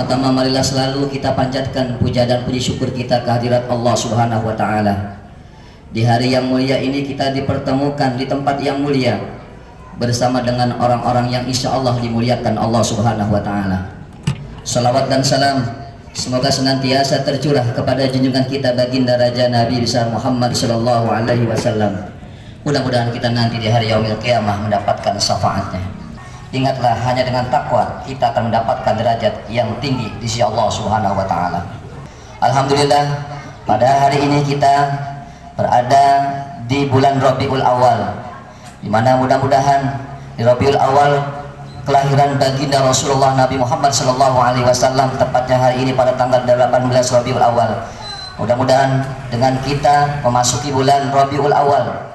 Pertama-tama marilah selalu kita panjatkan puja dan puji syukur kita kehadirat Allah Subhanahu wa taala. Di hari yang mulia ini kita dipertemukan di tempat yang mulia bersama dengan orang-orang yang insya Allah dimuliakan Allah Subhanahu wa taala. Salawat dan salam semoga senantiasa tercurah kepada junjungan kita baginda Raja Nabi besar Muhammad sallallahu alaihi wasallam. Mudah-mudahan kita nanti di hari yaumil qiyamah mendapatkan syafaatnya. Ingatlah, hanya dengan takwa kita akan mendapatkan derajat yang tinggi di sisi Allah Subhanahu wa taala. Alhamdulillah, pada hari ini kita berada di bulan Rabiul Awal, di mana mudah-mudahan di Rabiul Awal kelahiran baginda Rasulullah Nabi Muhammad sallallahu alaihi wasallam, tepatnya hari ini pada tanggal 18 Rabiul Awal. Mudah-mudahan dengan kita memasuki bulan Rabiul Awal,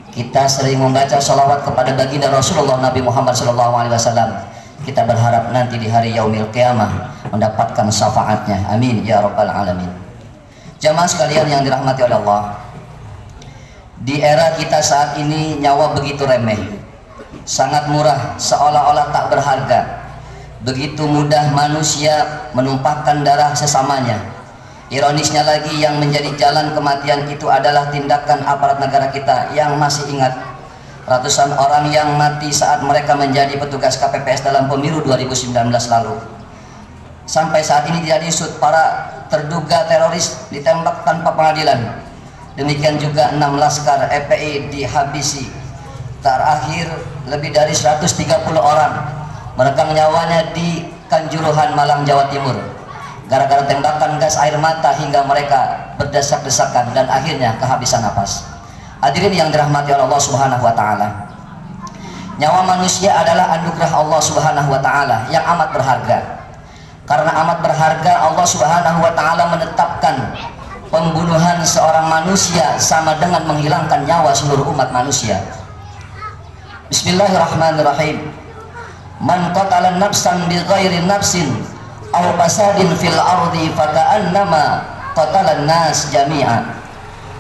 kita sering membaca salawat kepada baginda Rasulullah Nabi Muhammad SAW. Kita berharap nanti di hari yaumil qiyamah mendapatkan syafaatnya. Amin ya rabbal alamin. Jamaah sekalian yang dirahmati oleh Allah, di era kita saat ini nyawa begitu remeh, sangat murah, seolah-olah tak berharga. Begitu mudah manusia menumpahkan darah sesamanya. Ironisnya lagi, yang menjadi jalan kematian itu adalah tindakan aparat negara kita yang masih ingat ratusan orang yang mati saat mereka menjadi petugas KPPS dalam pemilu 2019 lalu. Sampai saat ini tidak diusut, para terduga teroris ditembak tanpa pengadilan. Demikian juga 6 laskar FPI dihabisi. Terakhir lebih dari 130 orang meregang nyawanya di Kanjuruhan, Malang, Jawa Timur, gara-gara tembakan gas air mata hingga mereka berdesak-desakan dan akhirnya kehabisan napas. Hadirin yang dirahmati oleh Allah Subhanahu wa taala, nyawa manusia adalah anugerah Allah Subhanahu wa taala yang amat berharga. Karena amat berharga, Allah Subhanahu wa taala menetapkan pembunuhan seorang manusia sama dengan menghilangkan nyawa seluruh umat manusia. Bismillahirrahmanirrahim. Man qatala nafsan bighairi nafsin aw fasadin fil ardi faka'annama qatalan nas jami'a.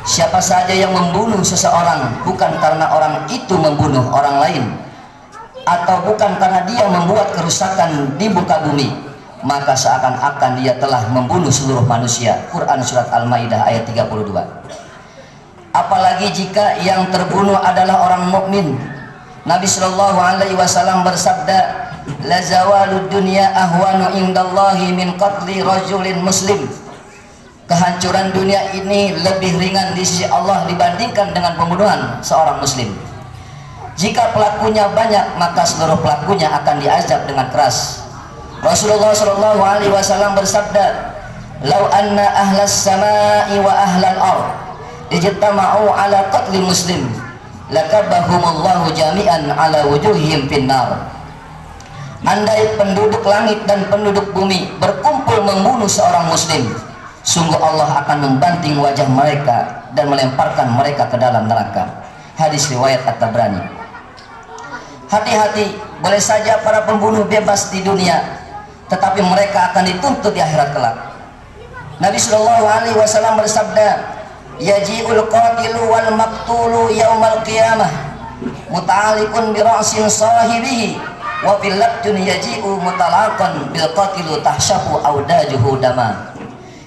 Siapa saja yang membunuh seseorang bukan karena orang itu membunuh orang lain, atau bukan karena dia membuat kerusakan di muka bumi, maka seakan-akan dia telah membunuh seluruh manusia. Quran surat Al-Maidah ayat 32. Apalagi jika yang terbunuh adalah orang mukmin. Nabi sallallahu alaihi wasallam bersabda, la zawalud dunya ahwanu indallahi min qatli rajulin muslim. Kehancuran dunia ini lebih ringan di sisi Allah dibandingkan dengan pembunuhan seorang muslim. Jika pelakunya banyak, maka seluruh pelakunya akan diazab dengan keras. Rasulullah sallallahu alaihi wasallam bersabda, "Lau anna ahlas samai wa ahlal ard ijtama'u ala qatli muslim, lakabahumullahu jami'an ala wujuhihim finnar." Andai penduduk langit dan penduduk bumi berkumpul membunuh seorang muslim, sungguh Allah akan membanting wajah mereka dan melemparkan mereka ke dalam neraka. Hadis riwayat At-Tabrani. Hati-hati, boleh saja para pembunuh bebas di dunia, tetapi mereka akan dituntut di akhirat kelak. Nabi sallallahu alaihi wasallam bersabda, yaji'ul qatilu wal maqtulu yaumal qiyamah muta'alliqun bi ra'sin sahibihi wa fil labdun yaji'u mutalaqan bil qatilu tahshafu audajuhu dama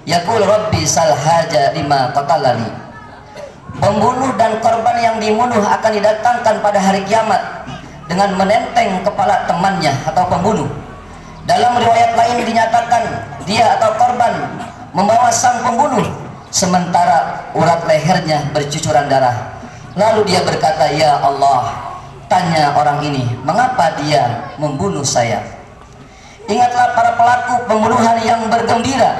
yaqul rabbi sal haja lima qatalani. Pembunuh dan korban yang dibunuh akan didatangkan pada hari kiamat dengan menenteng kepala temannya atau pembunuh. Dalam riwayat lain dinyatakan dia atau korban membawa sang pembunuh, sementara urat lehernya bercucuran darah. Lalu dia berkata, ya Allah, tanya orang ini, mengapa dia membunuh saya? Ingatlah para pelaku pembunuhan yang bergembira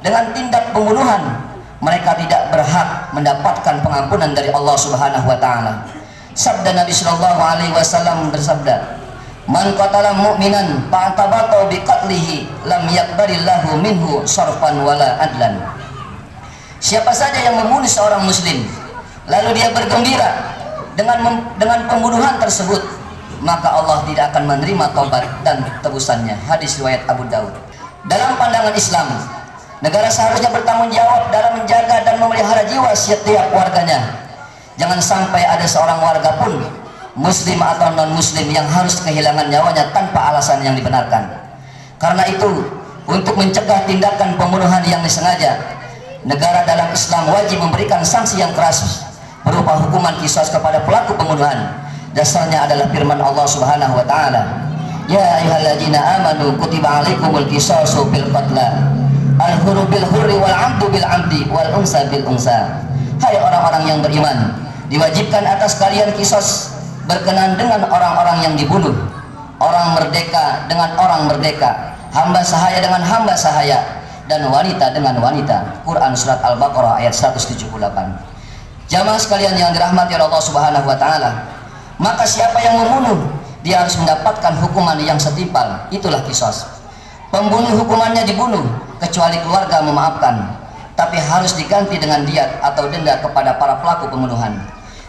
dengan tindak pembunuhan. Mereka tidak berhak mendapatkan pengampunan dari Allah Subhanahu wa taala. Sabda Nabi sallallahu alaihi wasallam bersabda, man qatala mu'minan fa'tabata bi qatlihi lam yaqbalillahu minhu sarfan wala adlan. Siapa saja yang membunuh seorang muslim lalu dia bergembira dengan pembunuhan tersebut, maka Allah tidak akan menerima taubat dan tebusannya. Hadis riwayat Abu Daud. Dalam pandangan Islam, negara seharusnya bertanggung jawab dalam menjaga dan memelihara jiwa setiap warganya. Jangan sampai ada seorang warga pun, muslim atau non muslim, yang harus kehilangan nyawanya tanpa alasan yang dibenarkan. Karena itu Untuk mencegah tindakan pembunuhan yang disengaja, negara dalam Islam wajib memberikan sanksi yang keras berupa hukuman qisas kepada pelaku pembunuhan. Dasarnya adalah firman Allah Subhanahu wa taala, ya ayyuhalladzina amanu kutiba alaikumul qisasu fil qatla al-hurru bil hurri wal 'abdu bil 'abdi wal unsa bil unsa. Hai orang-orang yang beriman, diwajibkan atas kalian qisas berkenaan dengan orang-orang yang dibunuh, orang merdeka dengan orang merdeka, hamba sahaya dengan hamba sahaya, dan wanita dengan wanita. Quran surat Al-Baqarah ayat 178. Jamaah sekalian yang dirahmati Allah Subhanahu wa taala, maka siapa yang membunuh, dia harus mendapatkan hukuman yang setimpal, itulah qisas. Pembunuh hukumannya dibunuh kecuali keluarga memaafkan, tapi harus diganti dengan diat atau denda kepada para pelaku pembunuhan.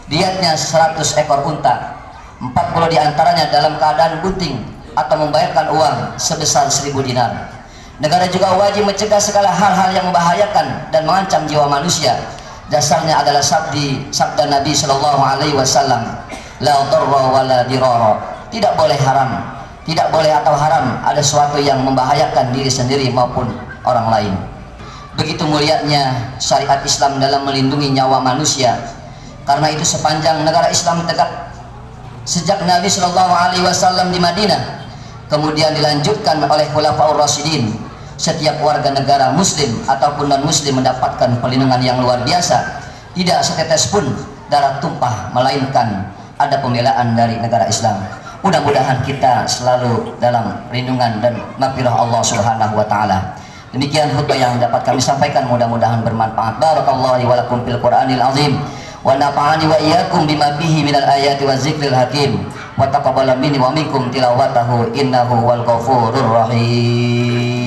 Diatnya 100 ekor unta, 40 diantaranya dalam keadaan bunting, atau membayarkan uang sebesar 1000 dinar. Negara juga wajib mencegah segala hal-hal yang membahayakan dan mengancam jiwa manusia. Dasarnya adalah sabda Nabi Shallallahu Alaihi Wasallam, la darra wa la dirara. Tidak boleh haram, tidak boleh atau haram ada sesuatu yang membahayakan diri sendiri maupun orang lain. Begitu mulianya syariat Islam dalam melindungi nyawa manusia. Karena itu sepanjang negara Islam tegak sejak Nabi Shallallahu Alaihi Wasallam di Madinah, kemudian dilanjutkan oleh Khulafaur Rasyidin, setiap warga negara Muslim ataupun non Muslim mendapatkan perlindungan yang luar biasa. Tidak setetes pun darah tumpah, melainkan ada pembelaan dari negara Islam. Mudah-mudahan kita selalu dalam perlindungan dan maghfirah Allah Subhanahu wa taala. Demikian khutbah yang dapat kami sampaikan, mudah-mudahan bermanfaat. Barakallahu wa lakum fil Qur'anil azim wa nafa'ani wa iyyakum bima fihi minal ayati wa zikril hakim wa taqabbala minni wa minkum tilawatahu innahu wal ghafurur rahim.